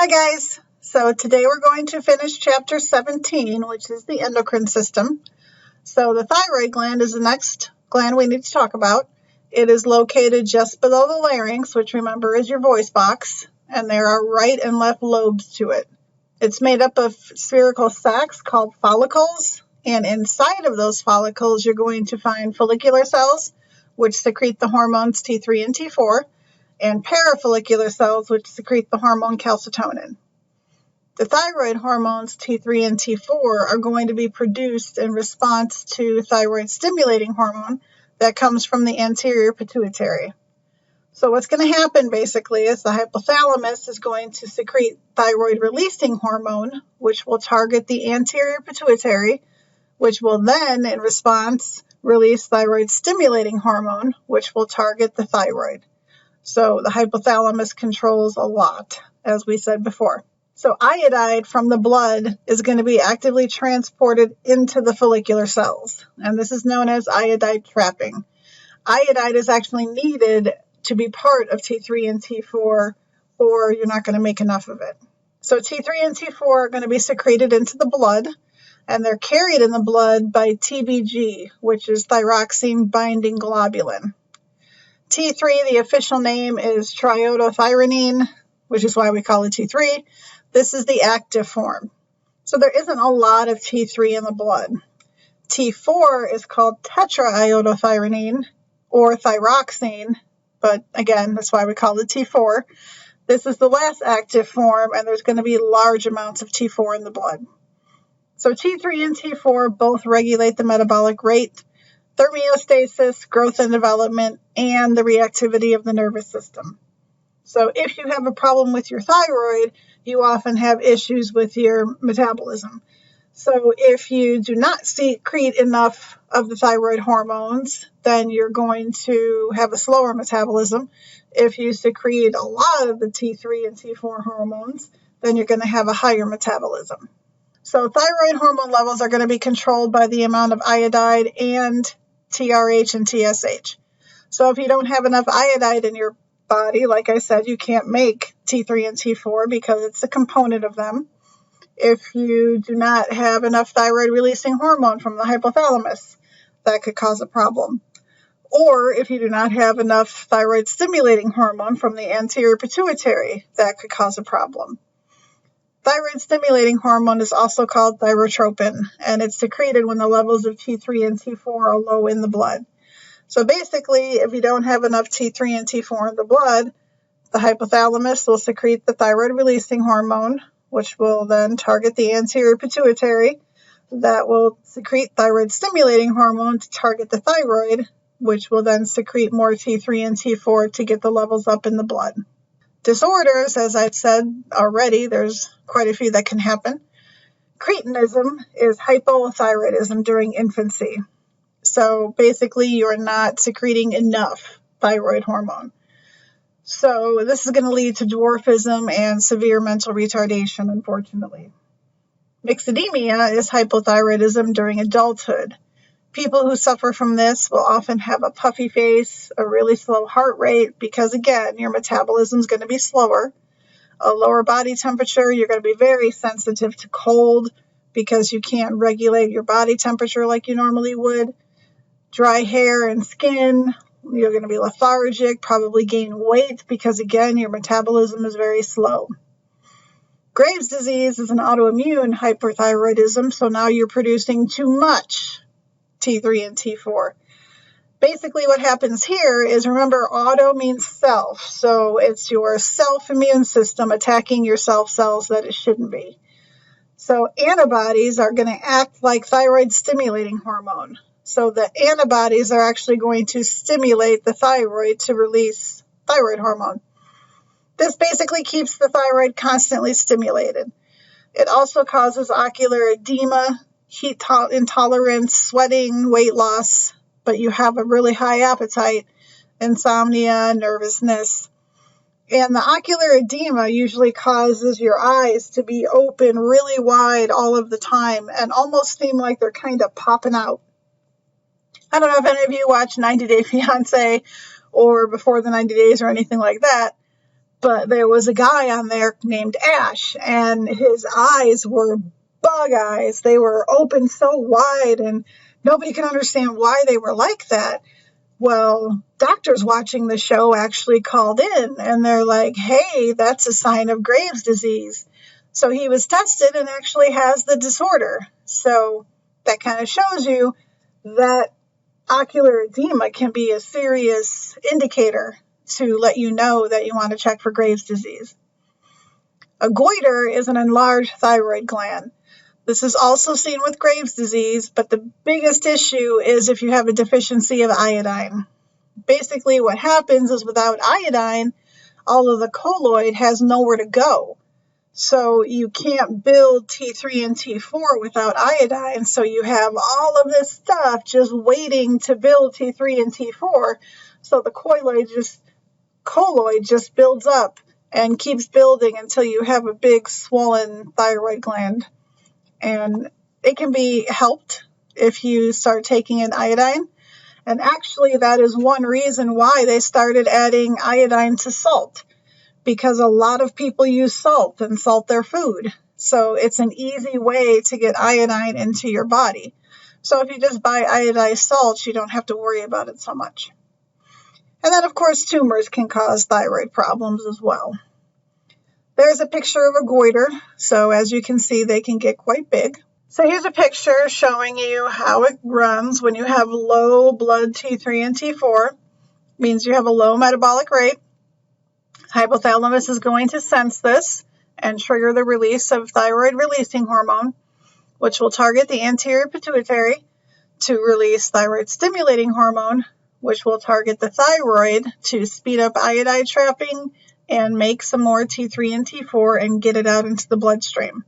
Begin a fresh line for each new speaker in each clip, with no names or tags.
Hi guys, so today we're going to finish chapter 17, which is the endocrine system. So the thyroid gland is the next gland we need to talk about. It is located just below the larynx, which remember is your voice box, and there are right and left lobes to it. It's made up of spherical sacs called follicles, and inside of those follicles you're going to find follicular cells, which secrete the hormones T3 and T4, and parafollicular cells, which secrete the hormone calcitonin. The thyroid hormones T3 and T4 are going to be produced in response to thyroid stimulating hormone that comes from the anterior pituitary. So what's going to happen basically is the hypothalamus is going to secrete thyroid releasing hormone, which will target the anterior pituitary, which will then, in response, release thyroid stimulating hormone, which will target the thyroid. So the hypothalamus controls a lot, as we said before. So iodide from the blood is going to be actively transported into the follicular cells, and this is known as iodide trapping. Iodide is actually needed to be part of T3 and T4, or you're not going to make enough of it. So T3 and T4 are going to be secreted into the blood, and they're carried in the blood by TBG, which is thyroxine binding globulin. T3, the official name is triiodothyronine, which is why we call it T3. This is the active form. So there isn't a lot of T3 in the blood. T4 is called tetraiodothyronine or thyroxine, but again, that's why we call it T4. This is the last active form, and there's going to be large amounts of T4 in the blood. So T3 and T4 both regulate the metabolic rate, thermostasis, growth and development, and the reactivity of the nervous system. So if you have a problem with your thyroid, you often have issues with your metabolism. So if you do not secrete enough of the thyroid hormones, then you're going to have a slower metabolism. If you secrete a lot of the T3 and T4 hormones, then you're going to have a higher metabolism. So thyroid hormone levels are going to be controlled by the amount of iodide and TRH and TSH. So if you don't have enough iodide in your body, like I said, you can't make T3 and T4 because it's a component of them. If you do not have enough thyroid releasing hormone from the hypothalamus, that could cause a problem. Or if you do not have enough thyroid stimulating hormone from the anterior pituitary, that could cause a problem. Thyroid stimulating hormone is also called thyrotropin, and it's secreted when the levels of T3 and T4 are low in the blood. So basically, if you don't have enough T3 and T4 in the blood, the hypothalamus will secrete the thyroid releasing hormone, which will then target the anterior pituitary. That will secrete thyroid stimulating hormone to target the thyroid, which will then secrete more T3 and T4 to get the levels up in the blood. Disorders, as I've said already, there's quite a few that can happen. Cretinism is hypothyroidism during infancy. So basically, you're not secreting enough thyroid hormone. So this is going to lead to dwarfism and severe mental retardation, unfortunately. Myxedemia is hypothyroidism during adulthood. People who suffer from this will often have a puffy face, a really slow heart rate, because again, your metabolism is going to be slower. A lower body temperature, you're going to be very sensitive to cold because you can't regulate your body temperature like you normally would. Dry hair and skin, you're going to be lethargic, probably gain weight because again, your metabolism is very slow. Graves' disease is an autoimmune hyperthyroidism, so now you're producing too much T3 and T4. Basically what happens here is, remember, auto means self, so it's your self-immune system attacking your self cells that it shouldn't be. So antibodies are going to act like thyroid stimulating hormone. So the antibodies are actually going to stimulate the thyroid to release thyroid hormone. This basically keeps the thyroid constantly stimulated. It also causes ocular edema, heat intolerance, sweating, weight loss, but you have a really high appetite, insomnia, nervousness. And the ocular edema usually causes your eyes to be open really wide all of the time and almost seem like they're kind of popping out. I don't know if any of you watch 90 Day Fiancé or Before the 90 Days or anything like that, But there was a guy on there named Ash, and his eyes were bug eyes. They were open so wide, and nobody could understand why they were like that. Well, doctors watching the show actually called in, and they're like, hey, that's a sign of Graves' disease. So he was tested and actually has the disorder. So that kind of shows you that ocular edema can be a serious indicator to let you know that you want to check for Graves' disease. A goiter is an enlarged thyroid gland. This is also seen with Graves' disease, but the biggest issue is if you have a deficiency of iodine. Basically, what happens is without iodine, all of the colloid has nowhere to go. So you can't build T3 and T4 without iodine, so you have all of this stuff just waiting to build T3 and T4. So the colloid just builds up and keeps building until you have a big swollen thyroid gland. And it can be helped if you start taking in iodine. And actually, that is one reason why they started adding iodine to salt, because a lot of people use salt and salt their food. So it's an easy way to get iodine into your body. So if you just buy iodized salt, you don't have to worry about it so much. And then, of course, tumors can cause thyroid problems as well. There's a picture of a goiter. So as you can see, they can get quite big. So here's a picture showing you how it runs when you have low blood T3 and T4. It means you have a low metabolic rate. Hypothalamus is going to sense this and trigger the release of thyroid releasing hormone, which will target the anterior pituitary to release thyroid stimulating hormone, which will target the thyroid to speed up iodide trapping and make some more T3 and T4 and get it out into the bloodstream.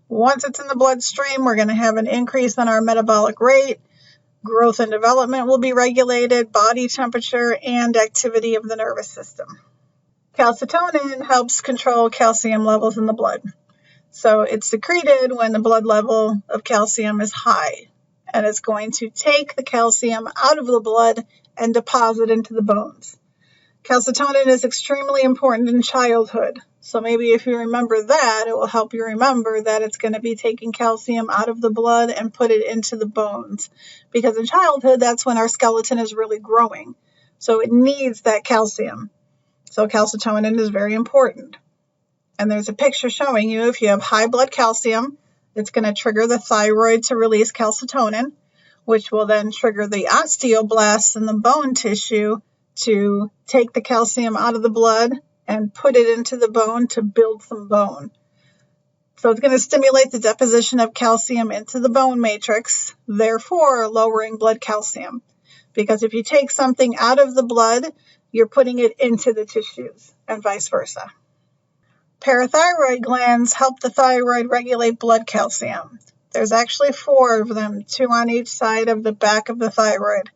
Once it's in the bloodstream, we're going to have an increase in our metabolic rate. Growth and development will be regulated, body temperature, and activity of the nervous system. Calcitonin helps control calcium levels in the blood. So it's secreted when the blood level of calcium is high, and it's going to take the calcium out of the blood and deposit into the bones. Calcitonin is extremely important in childhood. So maybe if you remember that, it will help you remember that it's going to be taking calcium out of the blood and put it into the bones. Because in childhood, that's when our skeleton is really growing. So it needs that calcium. So calcitonin is very important. And there's a picture showing you if you have high blood calcium, it's going to trigger the thyroid to release calcitonin, which will then trigger the osteoblasts in the bone tissue to take the calcium out of the blood and put it into the bone to build some bone. So it's going to stimulate the deposition of calcium into the bone matrix, therefore lowering blood calcium. Because if you take something out of the blood, you're putting it into the tissues and vice versa. Parathyroid glands help the thyroid regulate blood calcium. There's actually 4 of them, 2 on each side of the back of the thyroid.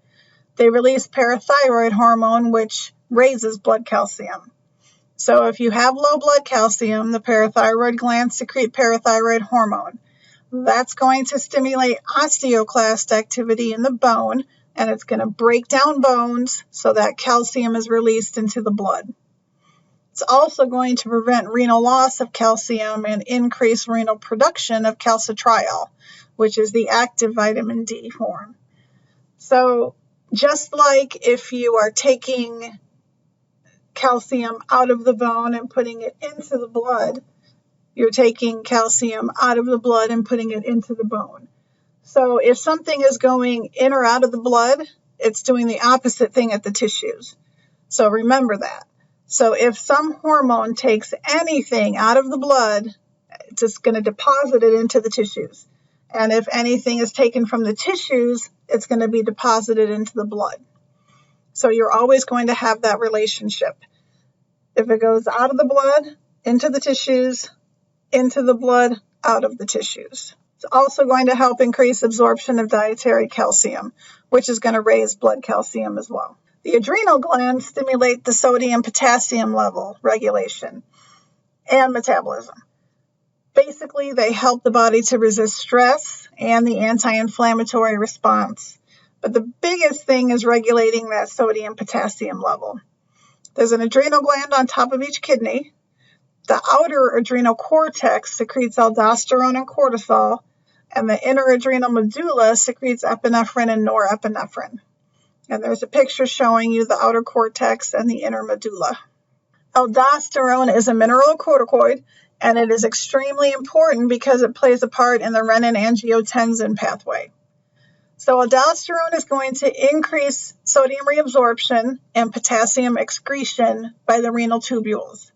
They release parathyroid hormone, which raises blood calcium. So if you have low blood calcium, the parathyroid glands secrete parathyroid hormone. That's going to stimulate osteoclast activity in the bone, and it's going to break down bones so that calcium is released into the blood. It's also going to prevent renal loss of calcium and increase renal production of calcitriol, which is the active vitamin D form. So just like if you are taking calcium out of the bone and putting it into the blood, you're taking calcium out of the blood and putting it into the bone. So if something is going in or out of the blood, it's doing the opposite thing at the tissues. So remember that. So if some hormone takes anything out of the blood, it's just going to deposit it into the tissues. And if anything is taken from the tissues, it's going to be deposited into the blood. So you're always going to have that relationship. If it goes out of the blood, into the tissues, into the blood, out of the tissues. It's also going to help increase absorption of dietary calcium, which is going to raise blood calcium as well. The adrenal glands stimulate the sodium-potassium level regulation and metabolism. Basically, they help the body to resist stress and the anti-inflammatory response. But the biggest thing is regulating that sodium-potassium level. There's an adrenal gland on top of each kidney. The outer adrenal cortex secretes aldosterone and cortisol, and the inner adrenal medulla secretes epinephrine and norepinephrine. And there's a picture showing you the outer cortex and the inner medulla. Aldosterone is a mineralocorticoid, and it is extremely important because it plays a part in the renin-angiotensin pathway. So aldosterone is going to increase sodium reabsorption and potassium excretion by the renal tubules.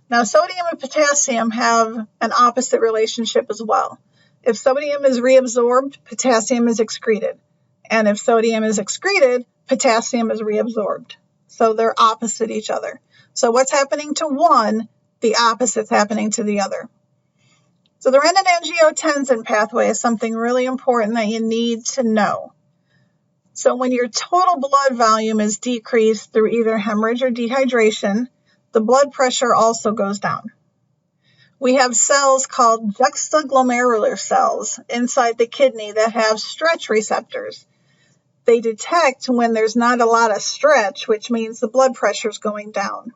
Now, sodium and potassium have an opposite relationship as well. If sodium is reabsorbed, potassium is excreted. And if sodium is excreted, potassium is reabsorbed. So they're opposite each other. So what's happening to one, the opposite's happening to the other. So the renin-angiotensin pathway is something really important that you need to know. So when your total blood volume is decreased through either hemorrhage or dehydration, the blood pressure also goes down. We have cells called juxtaglomerular cells inside the kidney that have stretch receptors. They detect when there's not a lot of stretch, which means the blood pressure is going down.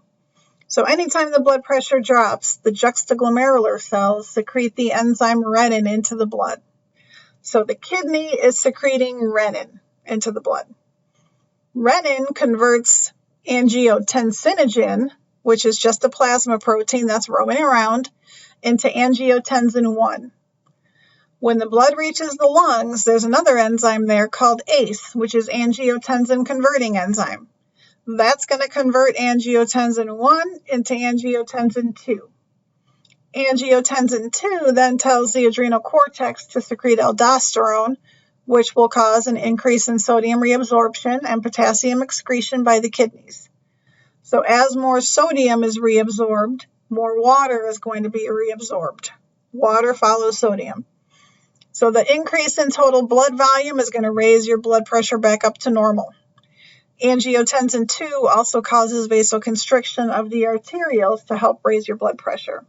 So anytime the blood pressure drops, the juxtaglomerular cells secrete the enzyme renin into the blood. So the kidney is secreting renin into the blood. Renin converts angiotensinogen, which is just a plasma protein that's roaming around, into angiotensin 1. When the blood reaches the lungs, there's another enzyme there called ACE, which is angiotensin converting enzyme. That's going to convert angiotensin 1 into angiotensin 2. Angiotensin 2 then tells the adrenal cortex to secrete aldosterone, which will cause an increase in sodium reabsorption and potassium excretion by the kidneys. So as more sodium is reabsorbed, more water is going to be reabsorbed. Water follows sodium. So the increase in total blood volume is going to raise your blood pressure back up to normal. Angiotensin 2 also causes vasoconstriction of the arterioles to help raise your blood pressure.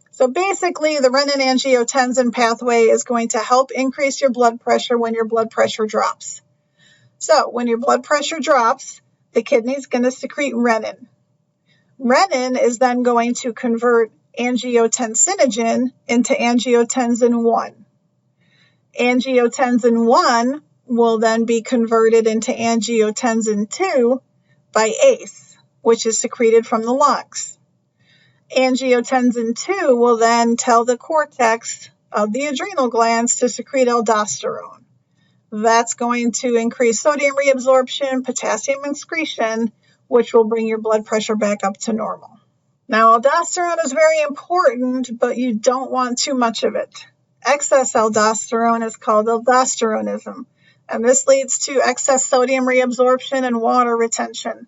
So basically, the renin-angiotensin pathway is going to help increase your blood pressure when your blood pressure drops. So when your blood pressure drops, the kidney is going to secrete renin. Renin is then going to convert angiotensinogen into angiotensin 1. Angiotensin 1 will then be converted into angiotensin 2 by ACE, which is secreted from the lungs. Angiotensin 2 will then tell the cortex of the adrenal glands to secrete aldosterone. That's going to increase sodium reabsorption, potassium excretion, which will bring your blood pressure back up to normal. Now, aldosterone is very important, but you don't want too much of it. Excess aldosterone is called aldosteronism, and this leads to excess sodium reabsorption and water retention.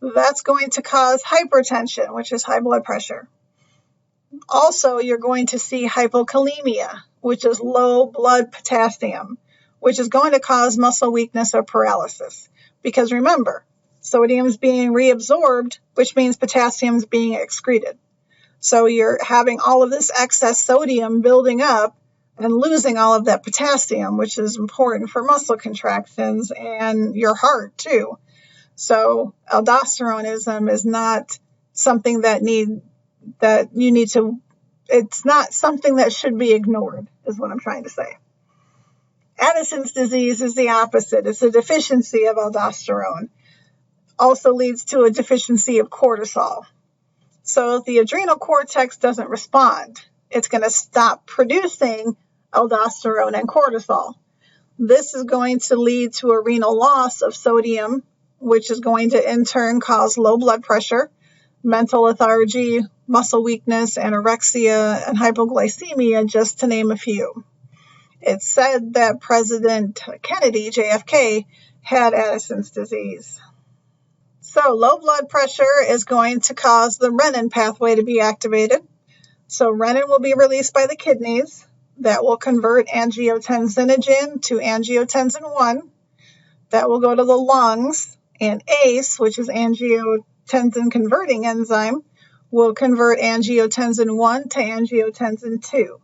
That's going to cause hypertension, which is high blood pressure. Also, you're going to see hypokalemia, which is low blood potassium, which is going to cause muscle weakness or paralysis. Because remember, sodium is being reabsorbed, which means potassium is being excreted. So you're having all of this excess sodium building up and losing all of that potassium, which is important for muscle contractions and your heart too. So aldosteronism is not something it's not something that should be ignored, is what I'm trying to say. Addison's disease is the opposite. It's a deficiency of aldosterone. Also leads to a deficiency of cortisol. So if the adrenal cortex doesn't respond, it's going to stop producing aldosterone and cortisol. This is going to lead to a renal loss of sodium, which is going to in turn cause low blood pressure, mental lethargy, muscle weakness, anorexia, and hypoglycemia, just to name a few. It's said that President Kennedy, JFK, had Addison's disease. So low blood pressure is going to cause the renin pathway to be activated. So renin will be released by the kidneys. That will convert angiotensinogen to angiotensin 1. That will go to the lungs, and ACE, which is angiotensin converting enzyme, will convert angiotensin 1 to angiotensin 2.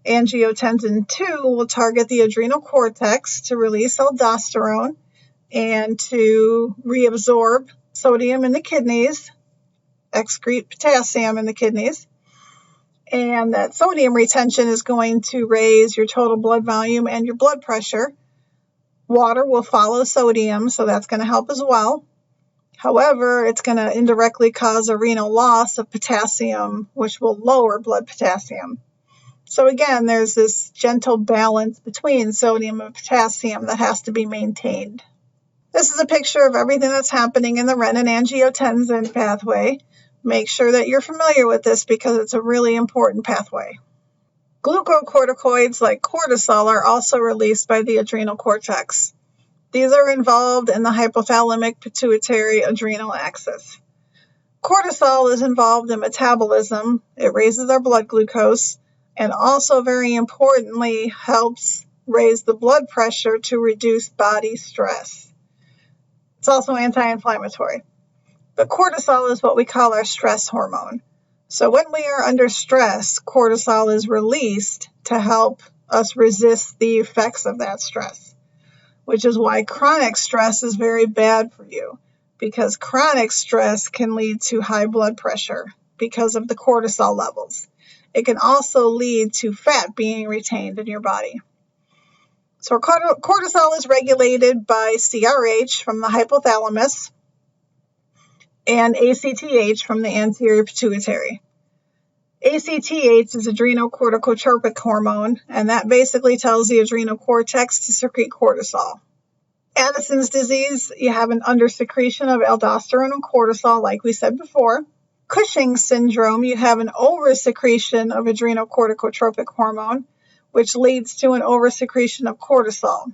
Angiotensin 2 will target the adrenal cortex to release aldosterone and to reabsorb sodium in the kidneys, excrete potassium in the kidneys, and that sodium retention is going to raise your total blood volume and your blood pressure. Water will follow sodium, so that's going to help as well. However, it's going to indirectly cause a renal loss of potassium, which will lower blood potassium. So again, there's this gentle balance between sodium and potassium that has to be maintained. This is a picture of everything that's happening in the renin-angiotensin pathway. Make sure that you're familiar with this because it's a really important pathway. Glucocorticoids like cortisol are also released by the adrenal cortex. These are involved in the hypothalamic pituitary adrenal axis. Cortisol is involved in metabolism. It raises our blood glucose and also, very importantly, helps raise the blood pressure to reduce body stress. It's also anti-inflammatory. But cortisol is what we call our stress hormone. So when we are under stress, cortisol is released to help us resist the effects of that stress, which is why chronic stress is very bad for you, because chronic stress can lead to high blood pressure because of the cortisol levels. It can also lead to fat being retained in your body. So cortisol is regulated by CRH from the hypothalamus and ACTH from the anterior pituitary. ACTH is adrenocorticotropic hormone, and that basically tells the adrenal cortex to secrete cortisol. Addison's disease, you have an undersecretion of aldosterone and cortisol, like we said before. Cushing's syndrome, you have an oversecretion of adrenocorticotropic hormone, which leads to an oversecretion of cortisol.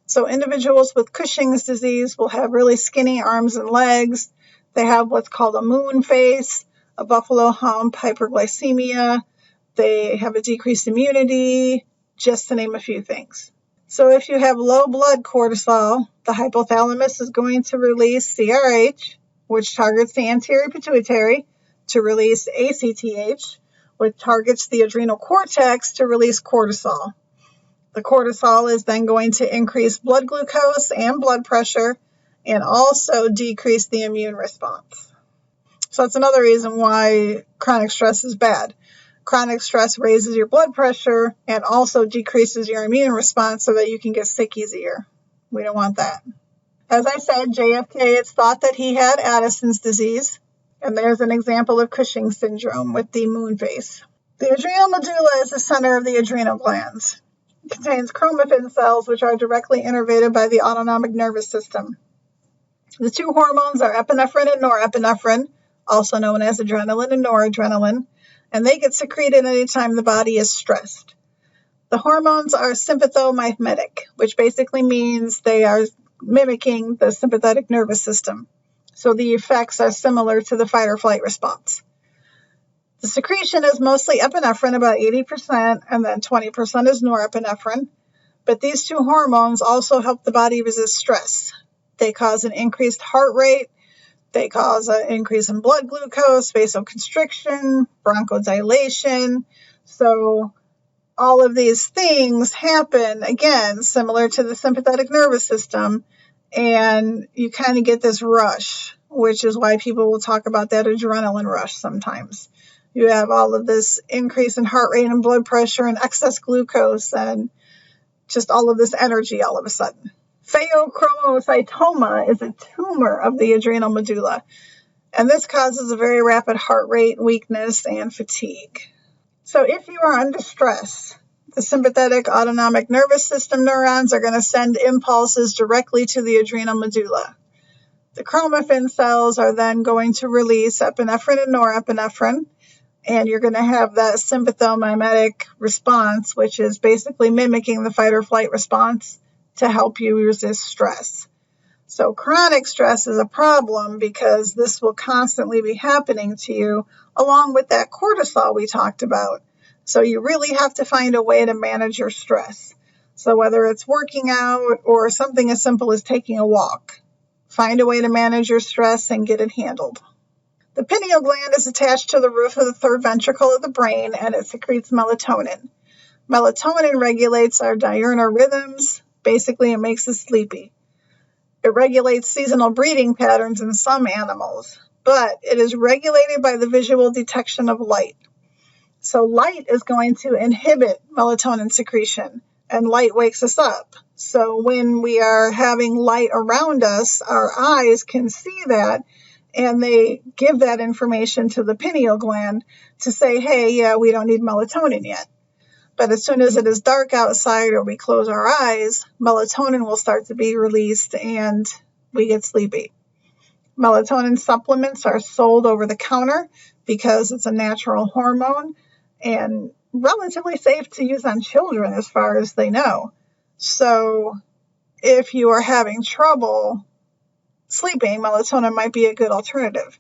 So individuals with Cushing's disease will have really skinny arms and legs. They have what's called a moon face, a buffalo hump, hyperglycemia. They have a decreased immunity, just to name a few things. So if you have low blood cortisol, the hypothalamus is going to release CRH, which targets the anterior pituitary, to release ACTH, which targets the adrenal cortex to release cortisol. The cortisol is then going to increase blood glucose and blood pressure and also decrease the immune response. So that's another reason why chronic stress is bad. Chronic stress raises your blood pressure and also decreases your immune response so that you can get sick easier. We don't want that. As I said, JFK, it's thought that he had Addison's disease, and there's an example of Cushing's syndrome with the moon face. The adrenal medulla is the center of the adrenal glands. It contains chromaffin cells, which are directly innervated by the autonomic nervous system. The two hormones are epinephrine and norepinephrine, also known as adrenaline and noradrenaline, and they get secreted anytime the body is stressed. The hormones are sympathomimetic, which basically means they are mimicking the sympathetic nervous system. So the effects are similar to the fight or flight response. The secretion is mostly epinephrine, about 80%, and then 20% is norepinephrine. But these two hormones also help the body resist stress. They cause an increased heart rate. They cause an increase in blood glucose, vasoconstriction, bronchodilation. So all of these things happen, again, similar to the sympathetic nervous system, and you kind of get this rush, which is why people will talk about that adrenaline rush sometimes. You have all of this increase in heart rate and blood pressure and excess glucose and just all of this energy all of a sudden. Pheochromocytoma is a tumor of the adrenal medulla, and this causes a very rapid heart rate, weakness, and fatigue. So if you are under stress, the sympathetic autonomic nervous system neurons are going to send impulses directly to the adrenal medulla. The chromaffin cells are then going to release epinephrine and norepinephrine, and you're going to have that sympathomimetic response, which is basically mimicking the fight or flight response to help you resist stress. So chronic stress is a problem because this will constantly be happening to you, along with that cortisol we talked about. So you really have to find a way to manage your stress. So whether it's working out or something as simple as taking a walk, find a way to manage your stress and get it handled. The pineal gland is attached to the roof of the third ventricle of the brain, and it secretes melatonin. Melatonin regulates our diurnal rhythms. Basically, it makes us sleepy. It regulates seasonal breeding patterns in some animals, but it is regulated by the visual detection of light. So light is going to inhibit melatonin secretion, and light wakes us up. So when we are having light around us, our eyes can see that, and they give that information to the pineal gland to say, hey, yeah, we don't need melatonin yet. But as soon as it is dark outside or we close our eyes, melatonin will start to be released and we get sleepy. Melatonin supplements are sold over the counter because it's a natural hormone and relatively safe to use on children as far as they know. So if you are having trouble sleeping, melatonin might be a good alternative.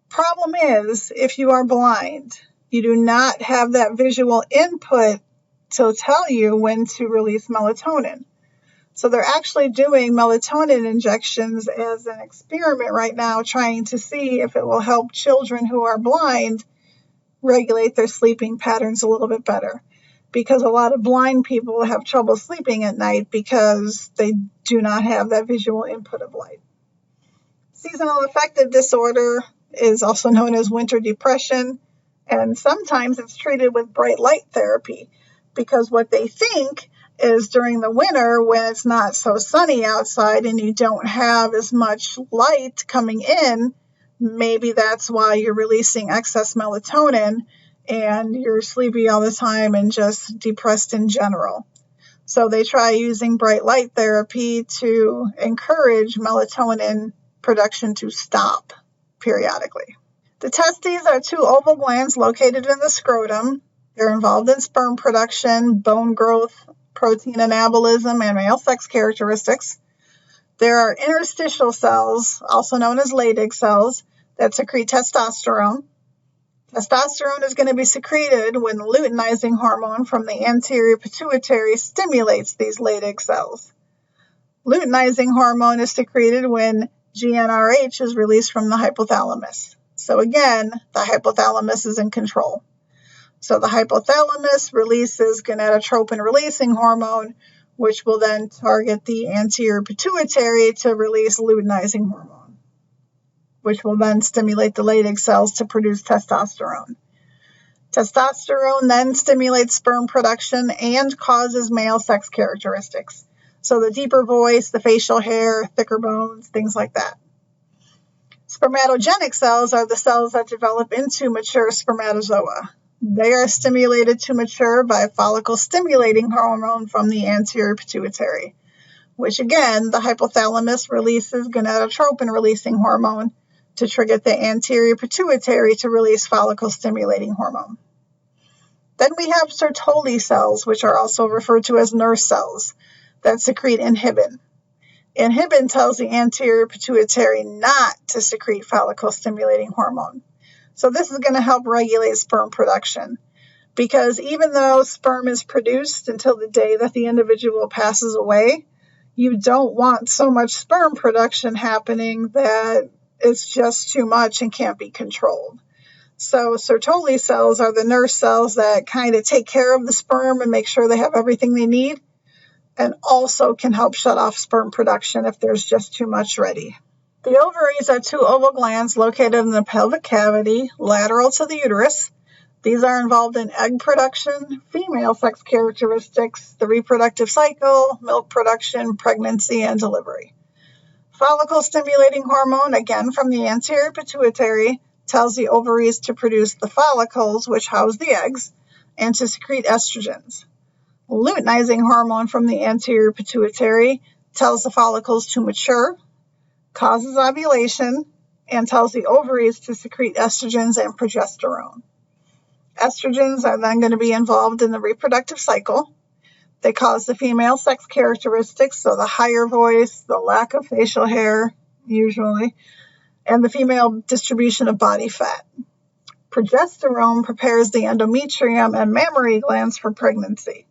Problem is, if you are blind, you do not have that visual input to tell you when to release melatonin. So they're actually doing melatonin injections as an experiment right now, trying to see if it will help children who are blind regulate their sleeping patterns a little bit better. Because a lot of blind people have trouble sleeping at night because they do not have that visual input of light. Seasonal affective disorder is also known as winter depression, and sometimes it's treated with bright light therapy because what they think is during the winter when it's not so sunny outside and you don't have as much light coming in, maybe that's why you're releasing excess melatonin and you're sleepy all the time and just depressed in general. So they try using bright light therapy to encourage melatonin production to stop periodically. The testes are two oval glands located in the scrotum. They're involved in sperm production, bone growth, protein anabolism, and male sex characteristics. There are interstitial cells, also known as Leydig cells, that secrete testosterone. Testosterone is going to be secreted when luteinizing hormone from the anterior pituitary stimulates these Leydig cells. Luteinizing hormone is secreted when GnRH is released from the hypothalamus. So again, the hypothalamus is in control. So the hypothalamus releases gonadotropin-releasing hormone, which will then target the anterior pituitary to release luteinizing hormone, which will then stimulate the Leydig cells to produce testosterone. Testosterone then stimulates sperm production and causes male sex characteristics. So the deeper voice, the facial hair, thicker bones, things like that. Spermatogenic cells are the cells that develop into mature spermatozoa. They are stimulated to mature by follicle-stimulating hormone from the anterior pituitary, which again, the hypothalamus releases gonadotropin-releasing hormone to trigger the anterior pituitary to release follicle-stimulating hormone. Then we have Sertoli cells, which are also referred to as nurse cells, that secrete inhibin. Inhibin tells the anterior pituitary not to secrete follicle-stimulating hormone. So this is going to help regulate sperm production, because even though sperm is produced until the day that the individual passes away, you don't want so much sperm production happening that it's just too much and can't be controlled. So Sertoli cells are the nurse cells that kind of take care of the sperm and make sure they have everything they need, and also can help shut off sperm production if there's just too much ready. The ovaries are two oval glands located in the pelvic cavity, lateral to the uterus. These are involved in egg production, female sex characteristics, the reproductive cycle, milk production, pregnancy, and delivery. Follicle-stimulating hormone, again from the anterior pituitary, tells the ovaries to produce the follicles, which house the eggs, and to secrete estrogens. Luteinizing hormone from the anterior pituitary tells the follicles to mature, causes ovulation, and tells the ovaries to secrete estrogens and progesterone. Estrogens are then going to be involved in the reproductive cycle. They cause the female sex characteristics, so the higher voice, the lack of facial hair, usually, and the female distribution of body fat. Progesterone prepares the endometrium and mammary glands for pregnancy.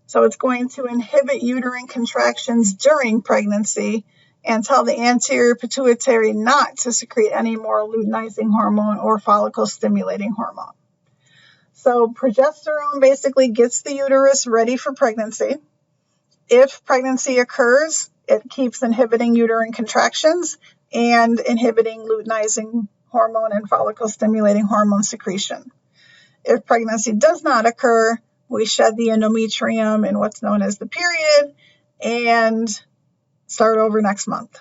So it's going to inhibit uterine contractions during pregnancy and tell the anterior pituitary not to secrete any more luteinizing hormone or follicle-stimulating hormone. So progesterone basically gets the uterus ready for pregnancy. If pregnancy occurs, It keeps inhibiting uterine contractions and inhibiting luteinizing hormone and follicle-stimulating hormone secretion. If pregnancy does not occur, we shed the endometrium in what's known as the period and start over next month.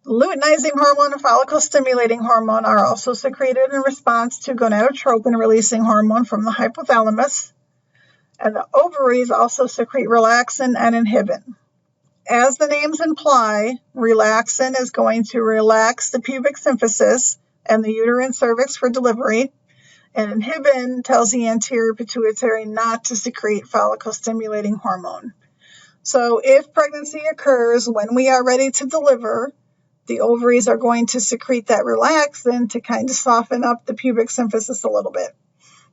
Luteinizing hormone and follicle-stimulating hormone are also secreted in response to gonadotropin-releasing hormone from the hypothalamus, and the ovaries also secrete relaxin and inhibin. As the names imply, relaxin is going to relax the pubic symphysis and the uterine cervix for delivery, and inhibin tells the anterior pituitary not to secrete follicle-stimulating hormone. So if pregnancy occurs when we are ready to deliver, the ovaries are going to secrete that relaxin to kind of soften up the pubic symphysis a little bit.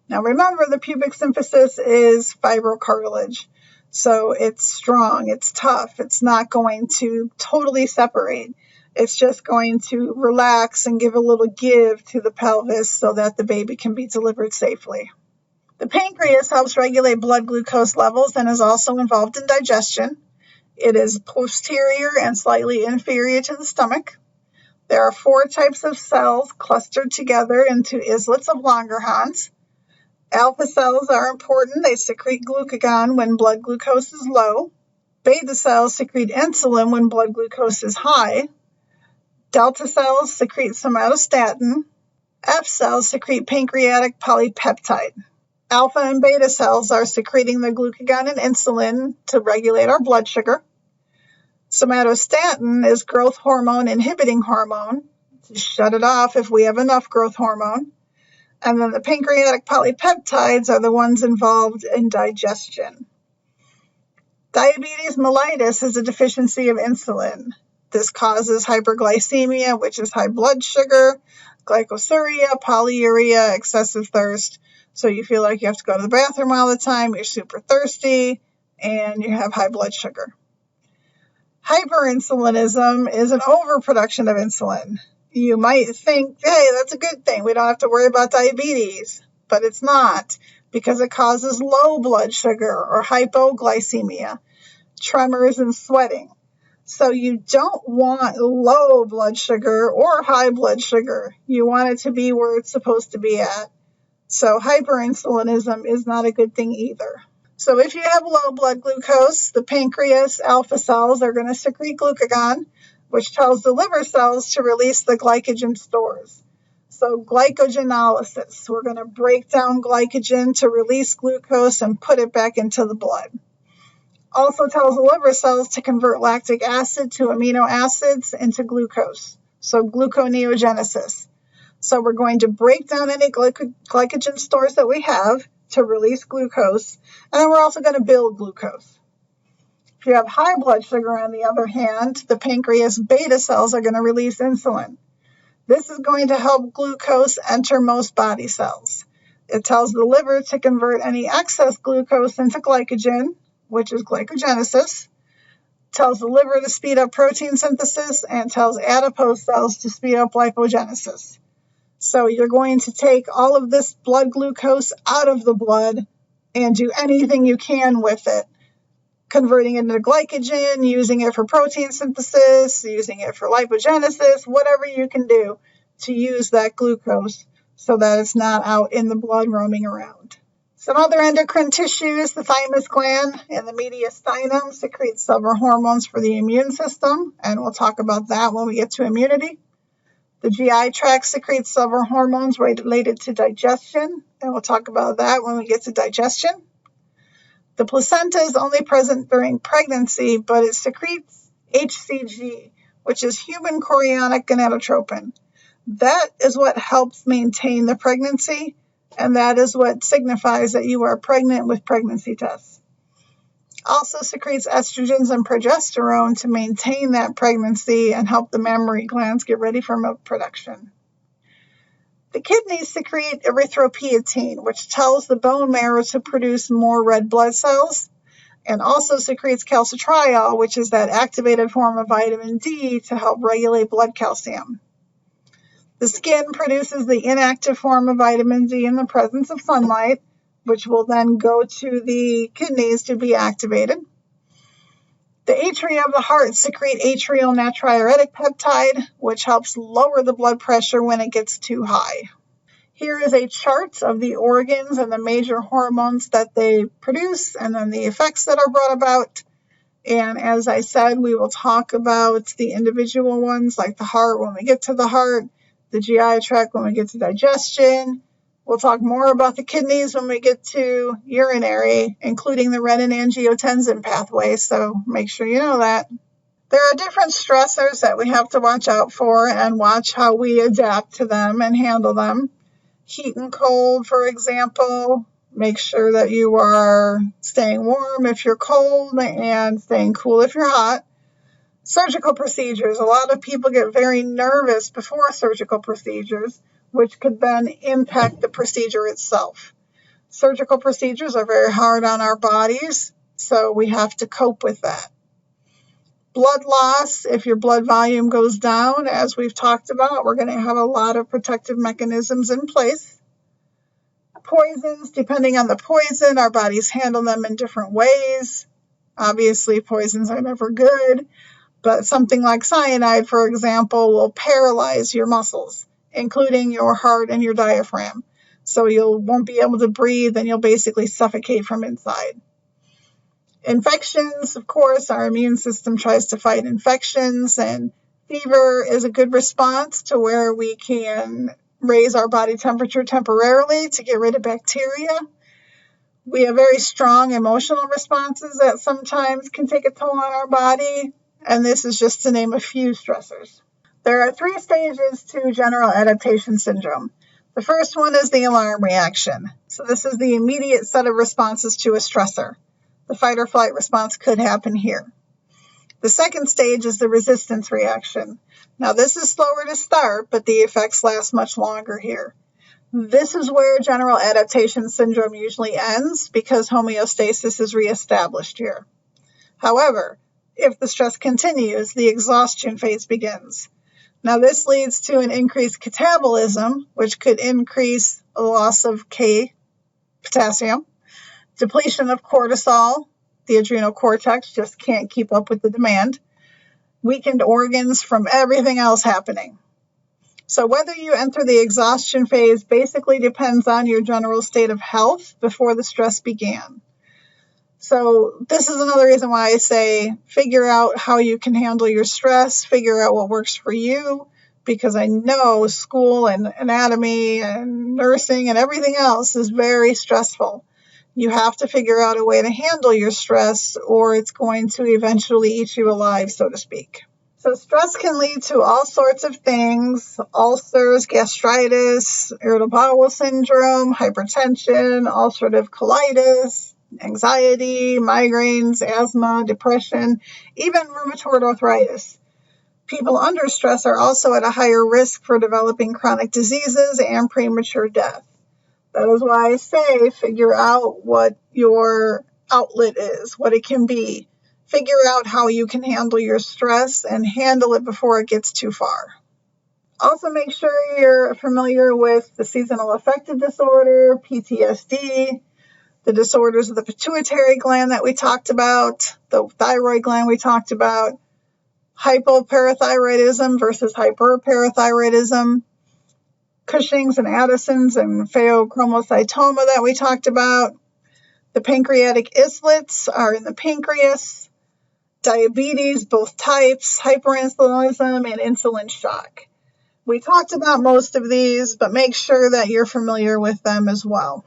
Now remember, the pubic symphysis is fibrocartilage, so it's strong, it's tough, it's not going to totally separate. It's just going to relax and give a little give to the pelvis so that the baby can be delivered safely. The pancreas helps regulate blood glucose levels and is also involved in digestion. It is posterior and slightly inferior to the stomach. There are 4 types of cells clustered together into islets of Langerhans. Alpha cells are important. They secrete glucagon when blood glucose is low. Beta cells secrete insulin when blood glucose is high. Delta cells secrete somatostatin. F cells secrete pancreatic polypeptide. Alpha and beta cells are secreting the glucagon and insulin to regulate our blood sugar. Somatostatin is growth hormone inhibiting hormone to shut it off if we have enough growth hormone. And then the pancreatic polypeptides are the ones involved in digestion. Diabetes mellitus is a deficiency of insulin. This causes hyperglycemia, which is high blood sugar, glycosuria, polyuria, excessive thirst. So you feel like you have to go to the bathroom all the time, you're super thirsty, and you have high blood sugar. Hyperinsulinism is an overproduction of insulin. You might think, hey, that's a good thing. We don't have to worry about diabetes. But it's not, because it causes low blood sugar or hypoglycemia, tremors, and sweating. So you don't want low blood sugar or high blood sugar. You want it to be where it's supposed to be at. So hyperinsulinism is not a good thing either. So if you have low blood glucose, the pancreas alpha cells are going to secrete glucagon, which tells the liver cells to release the glycogen stores. So glycogenolysis, we're going to break down glycogen to release glucose and put it back into the blood. Also tells the liver cells to convert lactic acid to amino acids into glucose, so gluconeogenesis. So we're going to break down any glycogen stores that we have to release glucose, and then we're also going to build glucose. If you have high blood sugar, on the other hand, the pancreas beta cells are going to release insulin. This is going to help glucose enter most body cells. It tells the liver to convert any excess glucose into glycogen, which is glycogenesis. Tells the liver to speed up protein synthesis, and tells adipose cells to speed up lipogenesis. So you're going to take all of this blood glucose out of the blood and do anything you can with it, converting it into glycogen, using it for protein synthesis, using it for lipogenesis, whatever you can do to use that glucose so that it's not out in the blood roaming around. Some other endocrine tissues, the thymus gland and the mediastinum secrete several hormones for the immune system, and we'll talk about that when we get to immunity. The GI tract secretes several hormones related to digestion, and we'll talk about that when we get to digestion. The placenta is only present during pregnancy, but it secretes HCG, which is human chorionic gonadotropin. That is what helps maintain the pregnancy, and that is what signifies that you are pregnant with pregnancy tests. Also secretes estrogens and progesterone to maintain that pregnancy and help the mammary glands get ready for milk production. The kidneys secrete erythropoietin, which tells the bone marrow to produce more red blood cells, and also secretes calcitriol, which is that activated form of vitamin D to help regulate blood calcium. The skin produces the inactive form of vitamin D in the presence of sunlight, which will then go to the kidneys to be activated. The atria of the heart secrete atrial natriuretic peptide, which helps lower the blood pressure when it gets too high. Here is a chart of the organs and the major hormones that they produce, and then the effects that are brought about. And as I said, we will talk about the individual ones, like the heart when we get to the heart, the GI tract when we get to digestion. We'll talk more about the kidneys when we get to urinary, including the renin-angiotensin pathway, so make sure you know that. There are different stressors that we have to watch out for and watch how we adapt to them and handle them. Heat and cold, for example. Make sure that you are staying warm if you're cold and staying cool if you're hot. Surgical procedures. A lot of people get very nervous before surgical procedures, which could then impact the procedure itself. Surgical procedures are very hard on our bodies, so we have to cope with that. Blood loss, if your blood volume goes down, as we've talked about, we're going to have a lot of protective mechanisms in place. Poisons, depending on the poison, our bodies handle them in different ways. Obviously, poisons are never good, but something like cyanide, for example, will paralyze your muscles, including your heart and your diaphragm. So you won't be able to breathe and you'll basically suffocate from inside. Infections, of course, our immune system tries to fight infections, and fever is a good response to where we can raise our body temperature temporarily to get rid of bacteria. We have very strong emotional responses that sometimes can take a toll on our body, and this is just to name a few stressors. There are 3 stages to general adaptation syndrome. The first one is the alarm reaction. So this is the immediate set of responses to a stressor. The fight or flight response could happen here. The second stage is the resistance reaction. Now this is slower to start, but the effects last much longer here. This is where general adaptation syndrome usually ends because homeostasis is reestablished here. However, if the stress continues, the exhaustion phase begins. Now this leads to an increased catabolism, which could increase a loss of K, potassium, depletion of cortisol. The adrenal cortex just can't keep up with the demand. Weakened organs from everything else happening. So whether you enter the exhaustion phase basically depends on your general state of health before the stress began. So this is another reason why I say figure out how you can handle your stress, figure out what works for you, because I know school and anatomy and nursing and everything else is very stressful. You have to figure out a way to handle your stress or it's going to eventually eat you alive, so to speak. So stress can lead to all sorts of things: ulcers, gastritis, irritable bowel syndrome, hypertension, ulcerative colitis, anxiety, migraines, asthma, depression, even rheumatoid arthritis. People under stress are also at a higher risk for developing chronic diseases and premature death. That is why I say figure out what your outlet is, what it can be. Figure out how you can handle your stress and handle it before it gets too far. Also make sure you're familiar with the seasonal affective disorder, PTSD, the disorders of the pituitary gland that we talked about, the thyroid gland we talked about, hypoparathyroidism versus hyperparathyroidism, Cushing's and Addison's and pheochromocytoma that we talked about. The pancreatic islets are in the pancreas. Diabetes, both types, hyperinsulinism, and insulin shock. We talked about most of these, but make sure that you're familiar with them as well.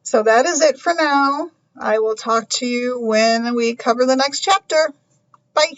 So that is it for now. I will talk to you when we cover the next chapter. Bye.